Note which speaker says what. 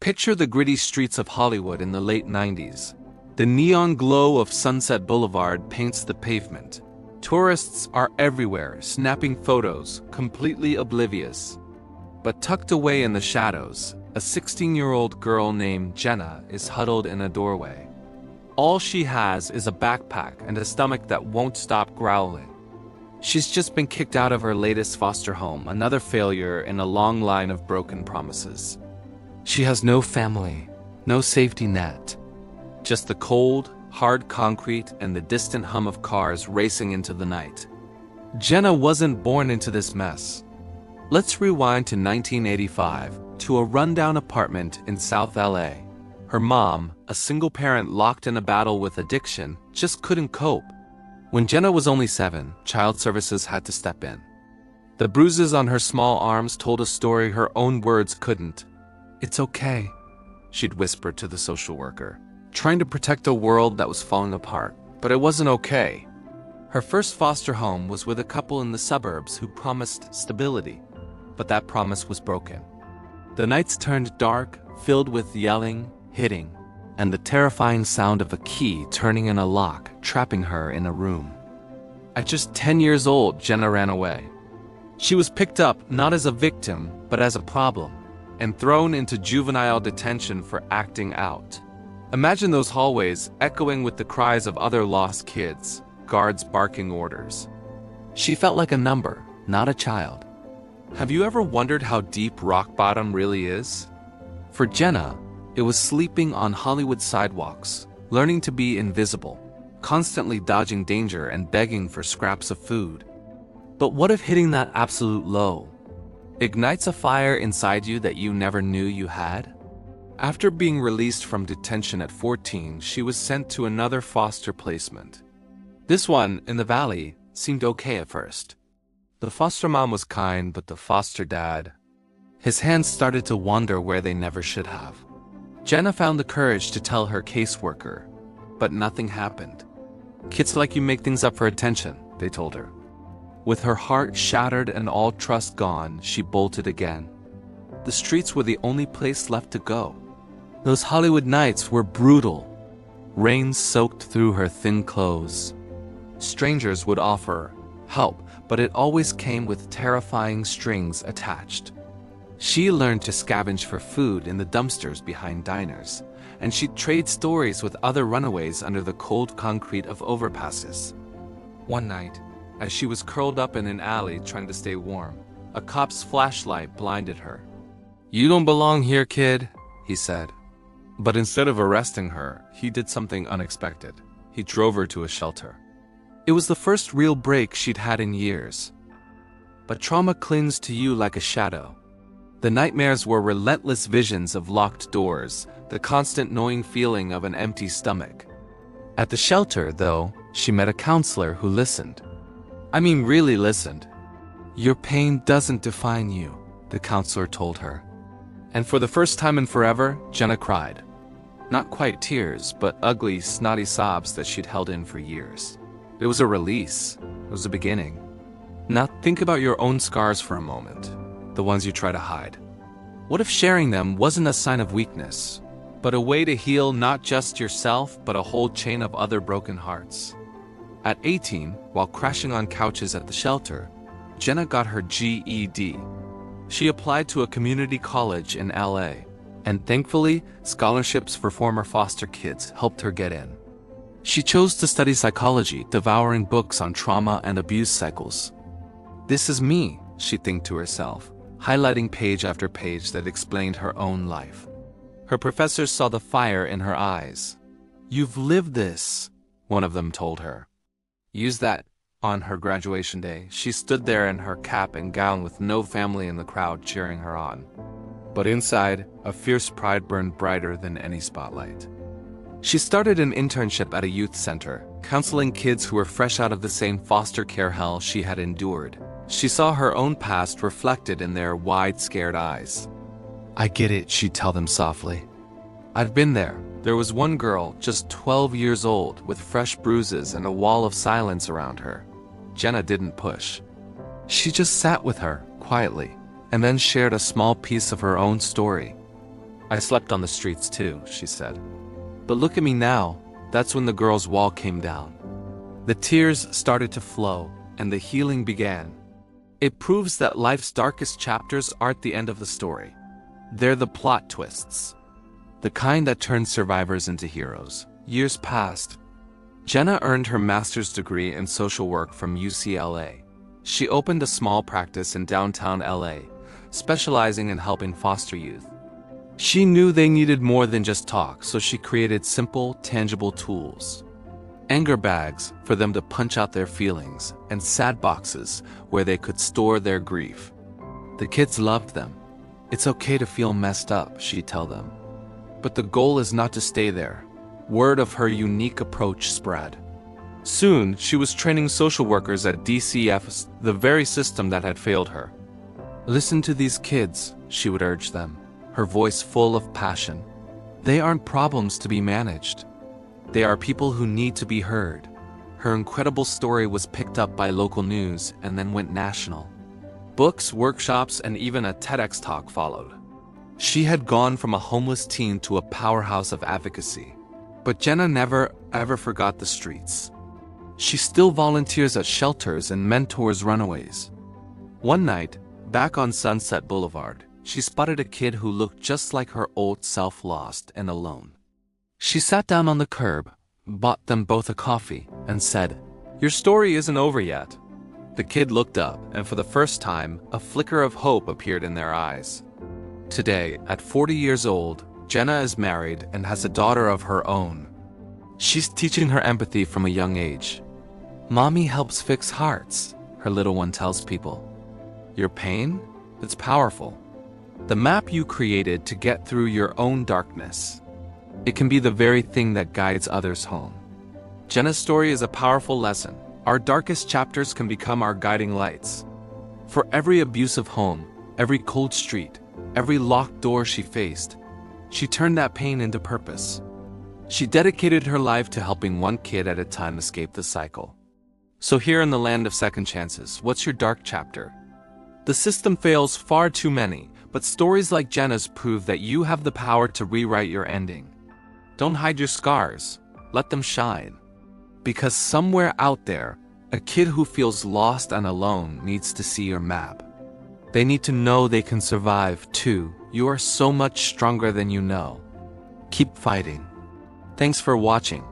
Speaker 1: Picture the gritty streets of Hollywood in the late 90s. The neon glow of Sunset Boulevard paints the pavement. Tourists are everywhere, snapping photos, completely oblivious. But tucked away in the shadows, a 16-year-old girl named Jenna is huddled in a doorway. All she has is a backpack and a stomach that won't stop growling. She's just been kicked out of her latest foster home, another failure in a long line of broken promises. She has no family, no safety net. Just the cold, hard concrete and the distant hum of cars racing into the night. Jenna wasn't born into this mess. Let's rewind to 1985, to a rundown apartment in South LA. Her mom, a single parent locked in a battle with addiction, just couldn't cope. When Jenna was only 7, child services had to step in. The bruises on her small arms told a story her own words couldn't. "It's okay," she'd whisper to the social worker, trying to protect a world that was falling apart. But it wasn't okay. Her first foster home was with a couple in the suburbs who promised stability, but that promise was broken. The nights turned dark, filled with yelling, hitting, and the terrifying sound of a key turning in a lock, trapping her in a room. At just 10 years old, Jenna ran away. She was picked up not as a victim, but as a problem, and thrown into juvenile detention for acting out. Imagine those hallways echoing with the cries of other lost kids, guards barking orders. She felt like a number, not a child. Have you ever wondered how deep rock bottom really is? For Jenna, it was sleeping on Hollywood sidewalks, learning to be invisible, constantly dodging danger and begging for scraps of food. But what if hitting that absolute low ignites a fire inside you that you never knew you had? After being released from detention at 14, she was sent to another foster placement. This one, in the Valley, seemed okay at first. The foster mom was kind, but the foster dad, his hands started to wander where they never should have. Jenna found the courage to tell her caseworker, but nothing happened. "Kids like you make things up for attention," they told her. With her heart shattered and all trust gone, she bolted again. The streets were the only place left to go. Those Hollywood nights were brutal. Rain soaked through her thin clothes. Strangers would offer help, but it always came with terrifying strings attached. She learned to scavenge for food in the dumpsters behind diners, and she'd trade stories with other runaways under the cold concrete of overpasses. One night, as she was curled up in an alley trying to stay warm, a cop's flashlight blinded her. "You don't belong here, kid," he said. But instead of arresting her, he did something unexpected. He drove her to a shelter. It was the first real break she'd had in years. But trauma clings to you like a shadow. The nightmares were relentless visions of locked doors, the constant gnawing feeling of an empty stomach. At the shelter, though, she met a counselor who listened. I mean, really listened. "Your pain doesn't define you," the counselor told her. And for the first time in forever, Jenna cried. Not quite tears, but ugly, snotty sobs that she'd held in for years. It was a release. It was a beginning. Now think about your own scars for a moment, the ones you try to hide. What if sharing them wasn't a sign of weakness, but a way to heal not just yourself, but a whole chain of other broken hearts? At 18, while crashing on couches at the shelter, Jenna got her GED. She applied to a community college in LA, and thankfully, scholarships for former foster kids helped her get in. She chose to study psychology, devouring books on trauma and abuse cycles. "This is me," she'd think to herself, highlighting page after page that explained her own life. Her professors saw the fire in her eyes. "You've lived this," one of them told her. Use that. On her graduation day, she stood there in her cap and gown with no family in the crowd cheering her on. But inside, a fierce pride burned brighter than any spotlight. She started an internship at a youth center, counseling kids who were fresh out of the same foster care hell she had endured. She saw her own past reflected in their wide, scared eyes. "I get it," she'd tell them softly. "I've been there." There was one girl, just 12 years old, with fresh bruises and a wall of silence around her. Jenna didn't push. She just sat with her, quietly, and then shared a small piece of her own story. I slept on the streets too, she said. But look at me now. That's when the girl's wall came down. The tears started to flow, and the healing began. It proves that life's darkest chapters aren't the end of the story. They're the plot twists. The kind that turn survivors into heroes. Years passed. Jenna earned her master's degree in social work from UCLA. She opened a small practice in downtown LA, specializing in helping foster youth. She knew they needed more than just talk, so she created simple, tangible tools. Anger bags for them to punch out their feelings, and sad boxes where they could store their grief. The kids loved them. It's okay to feel messed up, she'd tell them. But the goal is not to stay there. Word of her unique approach spread. Soon, she was training social workers at DCFS, the very system that had failed her. Listen to these kids, she would urge them, her voice full of passion. They aren't problems to be managed. They are people who need to be heard. Her incredible story was picked up by local news and then went national. Books, workshops, and even a TEDx talk followed. She had gone from a homeless teen to a powerhouse of advocacy. But Jenna never, ever forgot the streets. She still volunteers at shelters and mentors runaways. One night, back on Sunset Boulevard, she spotted a kid who looked just like her old self, lost and alone. She sat down on the curb, bought them both a coffee, and said, "Your story isn't over yet." The kid looked up, and for the first time, a flicker of hope appeared in their eyes. Today, at 40 years old, Jenna is married and has a daughter of her own. She's teaching her empathy from a young age. "Mommy helps fix hearts," her little one tells people. Your pain? It's powerful. The map you created to get through your own darkness. It can be the very thing that guides others home. Jenna's story is a powerful lesson. Our darkest chapters can become our guiding lights. For every abusive home, every cold street, every locked door she faced, she turned that pain into purpose. She dedicated her life to helping one kid at a time escape the cycle. So here in the land of second chances, what's your dark chapter? The system fails far too many, but stories like Jenna's prove that you have the power to rewrite your ending. Don't hide your scars. Let them shine. Because somewhere out there, a kid who feels lost and alone needs to see your map. They need to know they can survive too. You are so much stronger than you know. Keep fighting. Thanks for watching.